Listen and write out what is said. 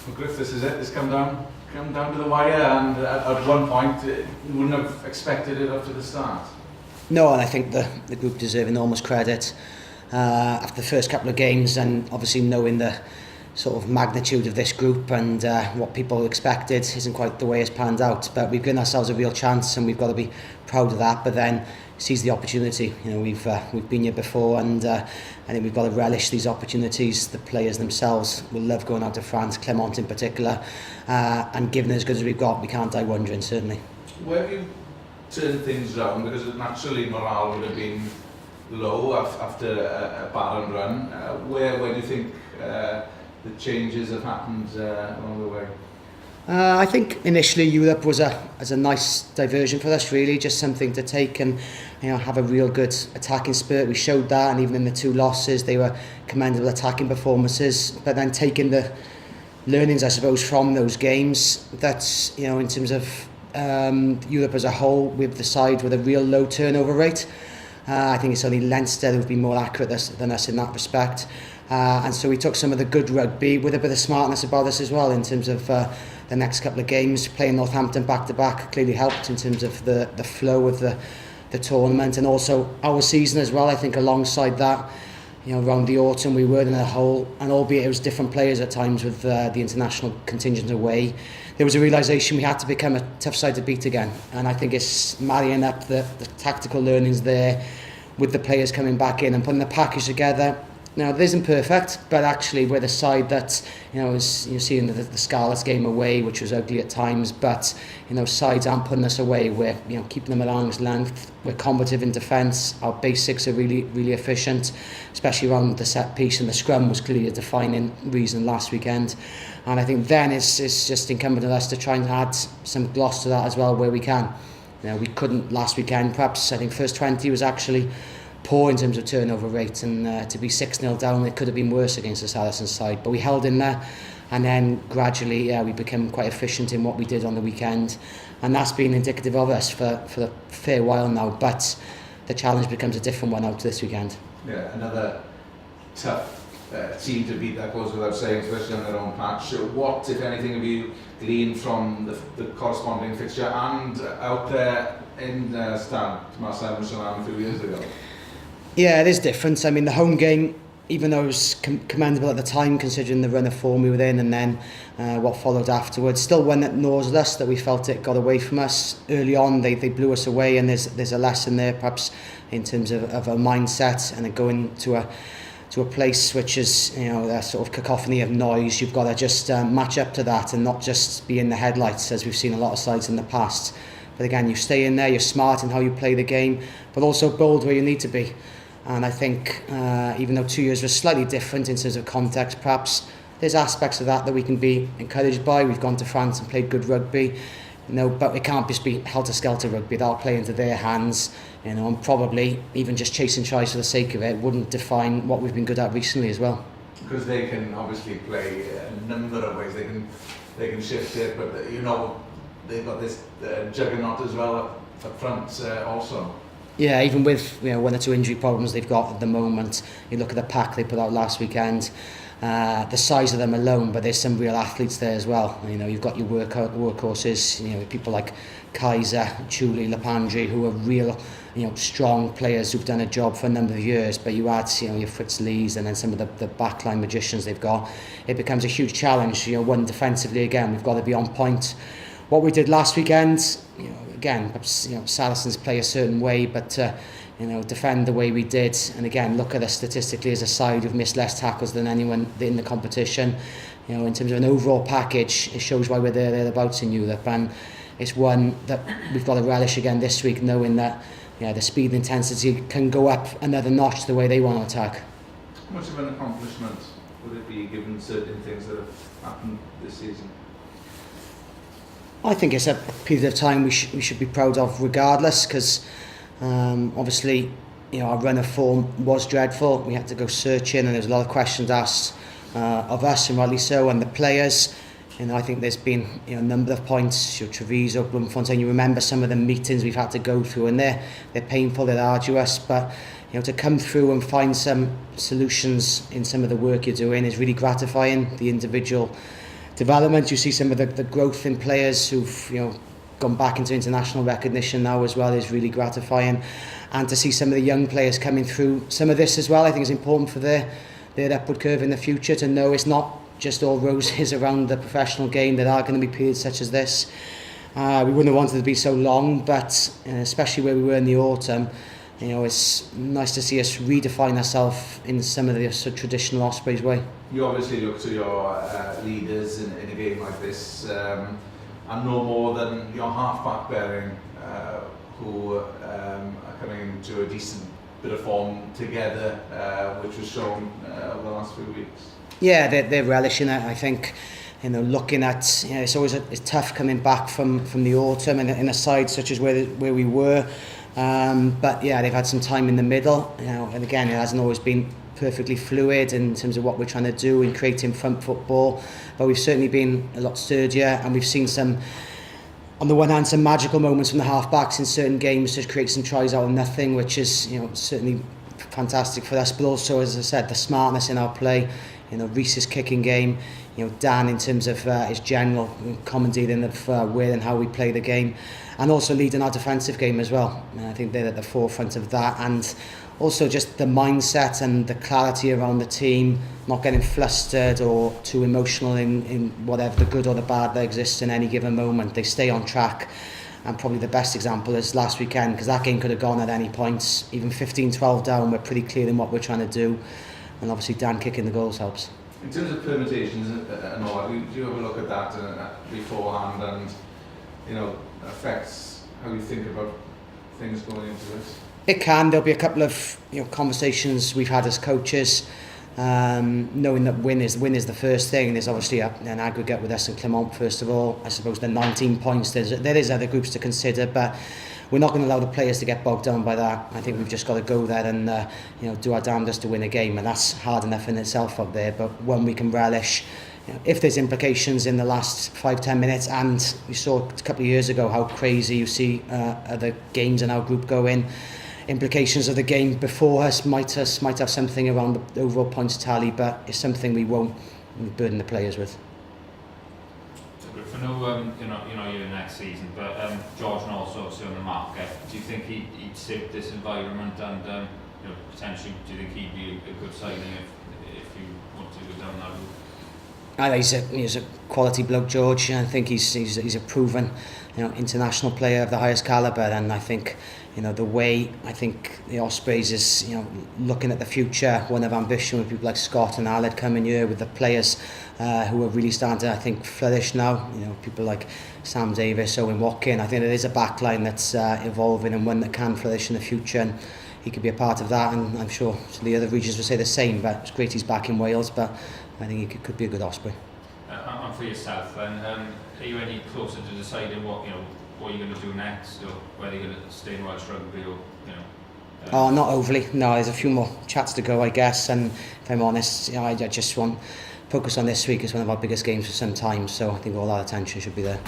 Well, Griff, this is it. It's come down to the wire, and at one point you wouldn't have expected it after the start. No, and I think the group deserve enormous credit after the first couple of games, and obviously knowing the sort of magnitude of this group and what people expected isn't quite the way it's panned out. But we've given ourselves a real chance, and we've got to be proud of that. But then seize the opportunity. You know, we've been here before, and I think we've got to relish these opportunities. The players themselves will love going out to France, Clermont in particular, and given as good as we've got, we can't die wondering, certainly. Where have you turned things around? Because naturally morale would have been low after a barren run. Where do you think the changes have happened along the way? I think initially Europe was a nice diversion for us, really, just something to take and have a real good attacking spirit. We showed that, and even in the 2 losses they were commendable attacking performances. But then taking the learnings, I suppose, from those games, that's in terms of Europe as a whole, with the side with a real low turnover rate. I think it's only Leinster who've been more accurate than us in that respect. And so we took some of the good rugby with a bit of smartness about us as well, in terms of the next couple of games. Playing Northampton back-to-back clearly helped in terms of the flow of the tournament, and also our season as well. I think alongside that, around the autumn we were in a hole, and albeit it was different players at times with the international contingent away, there was a realisation we had to become a tough side to beat again. And I think it's marrying up the tactical learnings there with the players coming back in and putting the package together. Now, it isn't perfect, but actually we're the side that, is seeing the Scarlets game away, which was ugly at times, but, sides aren't putting us away. We're, keeping them at arm's length. We're combative in defence. Our basics are really, really efficient, especially around the set piece, and the scrum was clearly a defining reason last weekend. And I think then it's just incumbent on us to try and add some gloss to that as well where we can. We couldn't last weekend, perhaps. I think first 20 was actually poor in terms of turnover rate, and to be 6-0 down, it could have been worse against the Saracens side, but we held in there, and then gradually we became quite efficient in what we did on the weekend, and that's been indicative of us for a fair while now. But the challenge becomes a different one out this weekend. Yeah, another tough team to beat, that goes without saying, especially on their own patch. What, if anything, have you gleaned from the corresponding fixture and out there in Stade, Marcel Michelin a few years ago? Yeah, it is different. I mean, the home game, even though it was commendable at the time, considering the run of form we were in, and then what followed afterwards, still one that gnaws us, that we felt it got away from us early on. They blew us away, and there's a lesson there, perhaps, in terms of a mindset, and then going to a place which is, a sort of cacophony of noise. You've got to just match up to that and not just be in the headlights, as we've seen a lot of sides in the past. But again, you stay in there, you're smart in how you play the game, but also bold where you need to be. And I think even though 2 years was slightly different in terms of context, perhaps there's aspects of that we can be encouraged by. We've gone to France and played good rugby, but it can't just be helter-skelter rugby. That'll play into their hands, and probably even just chasing tries for the sake of it wouldn't define what we've been good at recently as well. Because they can obviously play a number of ways. They can shift it, but they've got this juggernaut as well up front also. Yeah, even with 1 or 2 injury problems they've got at the moment. You look at the pack they put out last weekend, the size of them alone, but there's some real athletes there as well. You've got your workhorses, people like Kaiser, Julie, Lepandri, who are real, strong players who've done a job for a number of years. But you add, your Fritz Lees and then some of the backline magicians they've got. It becomes a huge challenge. One, defensively, again, we've got to be on point. What we did last weekend, again, perhaps, Saracens play a certain way, but defend the way we did, and again, look at us statistically as a side who've missed less tackles than anyone in the competition. In terms of an overall package, it shows why we're thereabouts in Europe, and it's one that we've got to relish again this week, knowing that the speed and intensity can go up another notch the way they want to attack. How much of an accomplishment would it be given certain things that have happened this season? I think it's a period of time we should be proud of regardless, because obviously our run of form was dreadful. We had to go searching, and there was a lot of questions asked of us, and rightly so, and the players. I think there's been a number of points, Treviso, Bloemfontein. You remember some of the meetings we've had to go through, and they're painful, they're arduous, but to come through and find some solutions in some of the work you're doing is really gratifying. The individual development. You see some of the growth in players who've gone back into international recognition now as well is really gratifying, and to see some of the young players coming through some of this as well, I think is important for their upward curve in the future, to know it's not just all roses around the professional game. There are going to be periods such as this. We wouldn't have wanted it to be so long, but especially where we were in the autumn, it's nice to see us redefine ourselves in some of the traditional Ospreys way. You obviously look to your leaders in a game like this, and no more than your half-back bearing, who are coming into a decent bit of form together, which was shown over the last few weeks. Yeah, they're relishing it. I think, looking at, it's always it's tough coming back from the autumn in a side such as where we were. But yeah, they've had some time in the middle, and again, it hasn't always been perfectly fluid in terms of what we're trying to do in creating front football, but we've certainly been a lot sturdier, and we've seen some, on the one hand, some magical moments from the half-backs in certain games to create some tries out of nothing, which is certainly fantastic for us, but also, as I said, the smartness in our play, Rees's kicking game, Dan in terms of his general commentating of where and how we play the game, and also leading our defensive game as well. And I think they're at the forefront of that, and also just the mindset and the clarity around the team, not getting flustered or too emotional in whatever the good or the bad that exists in any given moment. They stay on track, and probably the best example is last weekend, because that game could have gone at any point. Even 15-12 down, we're pretty clear in what we're trying to do, and obviously Dan kicking the goals helps. In terms of permutations and all, do you have a look at that beforehand, and affects how you think about things going into this? It can. There'll be a couple of conversations we've had as coaches, knowing that win is the first thing. There's obviously an aggregate with us and Clermont first of all. I suppose the 19 points. There is other groups to consider, but we're not going to allow the players to get bogged down by that. I think we've just got to go there and do our damnedest to win a game, and that's hard enough in itself up there. But when we can relish, if there's implications in the last 5-10 minutes, and we saw a couple of years ago how crazy you see other games in our group go in. Implications of the game before us might have something around the overall points tally, but it's something we won't burden the players with. I know you're next season, but George and also obviously on the market. Do you think he'd suit this environment, and potentially do you think he'd be a good signing if you want to go down that route? I think he's a quality bloke, George. I think he's a proven international player of the highest calibre, and I think the way I think the Ospreys is looking at the future, one of ambition, with people like Scott and Aled coming here, with the players who are really starting to, I think, flourish now. People like Sam Davis, Owen Watkin. I think it is a backline that's evolving, and one that can flourish in the future, and he could be a part of that, and I'm sure the other regions will say the same. But it's great he's back in Wales, but I think he could be a good Osprey. And for yourself, then, are you any closer to deciding what you're going to do next, or whether you're going to stay in Welsh rugby, or Oh, not overly. No, there's a few more chats to go, I guess. And if I'm honest, I just want focus on this week. It's one of our biggest games for some time, so I think all our attention should be there.